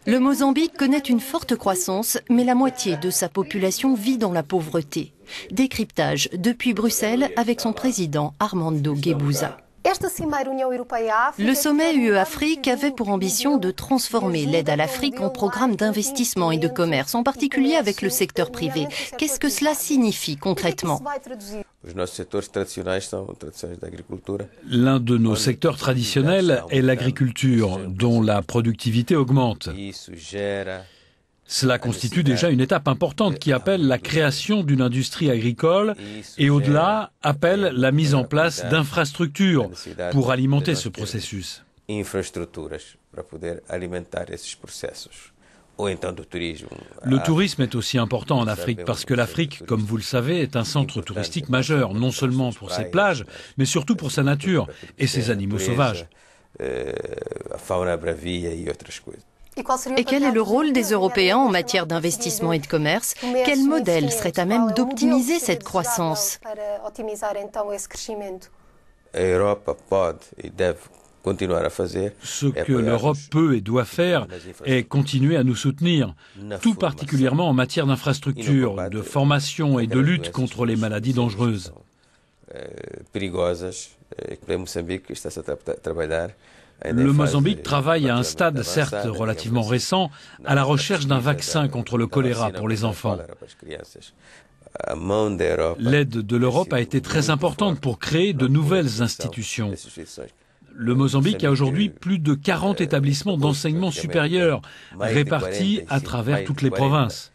Le Mozambique connaît une forte croissance, mais la moitié de sa population vit dans la pauvreté. Décryptage depuis Bruxelles avec son président Armando Guebuza. Le sommet UE-Afrique avait pour ambition de transformer l'aide à l'Afrique en programme d'investissement et de commerce, en particulier avec le secteur privé. Qu'est-ce que cela signifie concrètement ? L'un de nos secteurs traditionnels est l'agriculture, dont la productivité augmente. Cela constitue déjà une étape importante qui appelle la création d'une industrie agricole et au-delà appelle la mise en place d'infrastructures pour alimenter ce processus. Le tourisme est aussi important en Afrique parce que l'Afrique, comme vous le savez, est un centre touristique majeur, non seulement pour ses plages, mais surtout pour sa nature et ses animaux sauvages. Et quel est le rôle des Européens en matière d'investissement et de commerce? Quel modèle serait à même d'optimiser cette croissance? Ce que l'Europe peut et doit faire est continuer à nous soutenir, tout particulièrement en matière d'infrastructure, de formation et de lutte contre les maladies dangereuses. Le Mozambique travaille à un stade, certes relativement récent, à la recherche d'un vaccin contre le choléra pour les enfants. L'aide de l'Europe a été très importante pour créer de nouvelles institutions. Le Mozambique a aujourd'hui plus de 40 établissements d'enseignement supérieur répartis à travers toutes les provinces.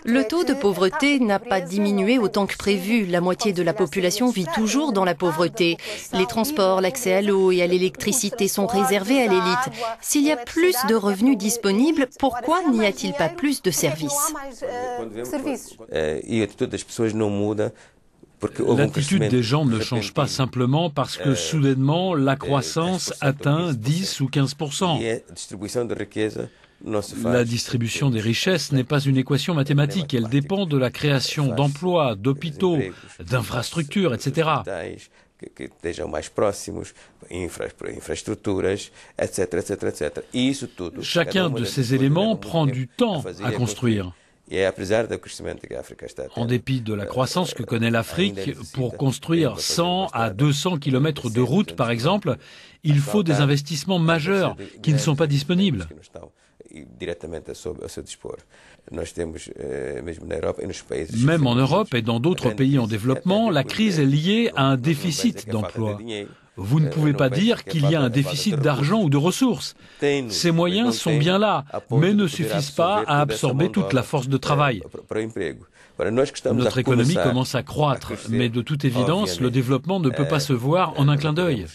Le taux de pauvreté n'a pas diminué autant que prévu. La moitié de la population vit toujours dans la pauvreté. Les transports, l'accès à l'eau et à l'électricité sont réservés à l'élite. S'il y a plus de revenus disponibles, pourquoi n'y a-t-il pas plus de services ? L'attitude des gens ne change pas simplement parce que soudainement la croissance atteint 10 ou 15%. La distribution des richesses n'est pas une équation mathématique, elle dépend de la création d'emplois, d'hôpitaux, d'infrastructures, etc. Chacun de ces éléments prend du temps à construire. En dépit de la croissance que connaît l'Afrique, pour construire 100 à 200 kilomètres de routes, par exemple, il faut des investissements majeurs qui ne sont pas disponibles. Même en Europe et dans d'autres pays en développement, la crise est liée à un déficit d'emploi. Vous ne pouvez pas dire qu'il y a un déficit d'argent ou de ressources. Ces moyens sont bien là, mais ne suffisent pas à absorber toute la force de travail. Notre économie commence à croître, mais de toute évidence, le développement ne peut pas se voir en un clin d'œil.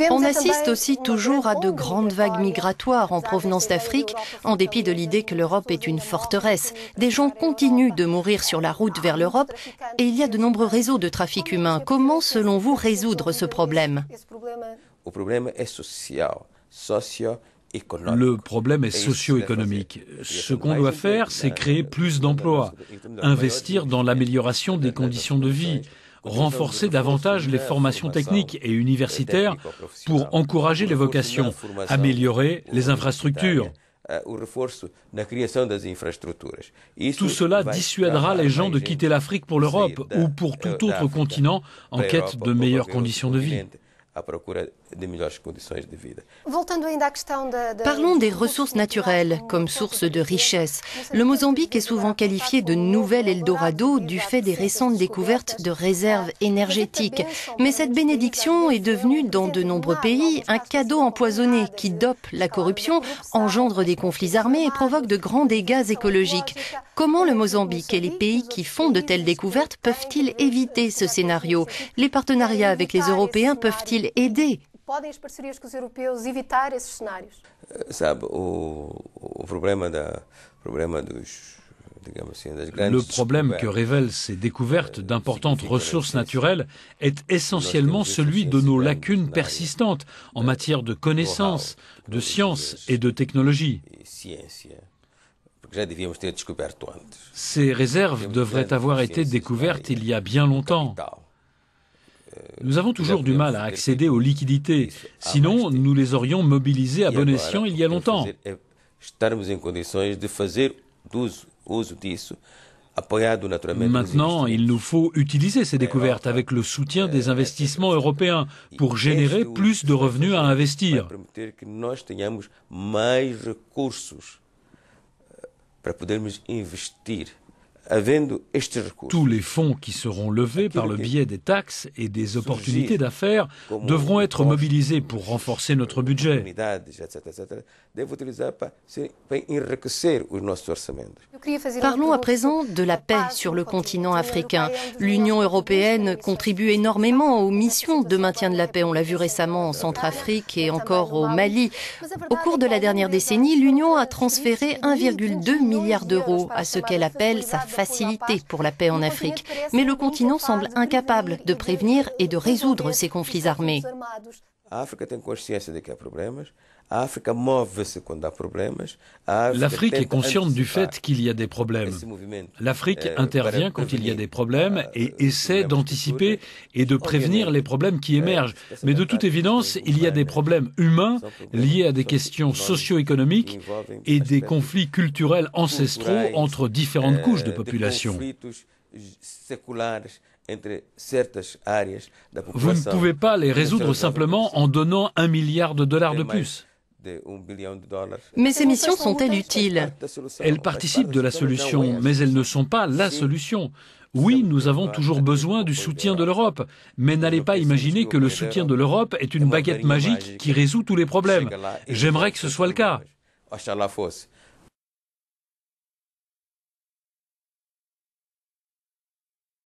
On assiste aussi toujours à de grandes vagues migratoires en provenance d'Afrique, en dépit de l'idée que l'Europe est une forteresse. Des gens continuent de mourir sur la route vers l'Europe et il y a de nombreux réseaux de trafic humain. Comment, selon vous, résoudre ce problème ? Le problème est socio-économique. Ce qu'on doit faire, c'est créer plus d'emplois, investir dans l'amélioration des conditions de vie, renforcer davantage les formations techniques et universitaires pour encourager les vocations, améliorer les infrastructures. Tout cela dissuadera les gens de quitter l'Afrique pour l'Europe ou pour tout autre continent en quête de meilleures conditions de vie. Parlons des ressources naturelles comme source de richesse. Le Mozambique est souvent qualifié de nouvel Eldorado du fait des récentes découvertes de réserves énergétiques. Mais cette bénédiction est devenue, dans de nombreux pays, un cadeau empoisonné qui dope la corruption, engendre des conflits armés et provoque de grands dégâts écologiques. Comment le Mozambique et les pays qui font de telles découvertes peuvent-ils éviter ce scénario? Les partenariats avec les Européens peuvent-ils aider? Le problème que révèlent ces découvertes d'importantes ressources naturelles est essentiellement celui de nos lacunes persistantes en matière de connaissances, de sciences et de technologie. Ces réserves devraient avoir été découvertes il y a bien longtemps. Nous avons toujours du mal à accéder aux liquidités. Sinon, nous les aurions mobilisées à bon escient il y a longtemps. Maintenant, il nous faut utiliser ces découvertes avec le soutien des investissements européens pour générer plus de revenus à investir. Tous les fonds qui seront levés par le biais des taxes et des opportunités d'affaires devront être mobilisés pour renforcer notre budget. Parlons à présent de la paix sur le continent africain. L'Union européenne contribue énormément aux missions de maintien de la paix. On l'a vu récemment en Centrafrique et encore au Mali. Au cours de la dernière décennie, l'Union a transféré 1,2 milliard d'euros à ce qu'elle appelle sa facilité pour la paix en Afrique. Mais le continent semble incapable de prévenir et de résoudre ces conflits armés. L'Afrique est consciente du fait qu'il y a des problèmes. L'Afrique intervient quand il y a des problèmes et essaie d'anticiper et de prévenir les problèmes qui émergent. Mais de toute évidence, il y a des problèmes humains liés à des questions socio-économiques et des conflits culturels ancestraux entre différentes couches de population. Vous ne pouvez pas les résoudre simplement en donnant $1 milliard de plus. Mais ces missions sont-elles utiles? Elles participent de la solution, mais elles ne sont pas la solution. Oui, nous avons toujours besoin du soutien de l'Europe, mais n'allez pas imaginer que le soutien de l'Europe est une baguette magique qui résout tous les problèmes. J'aimerais que ce soit le cas.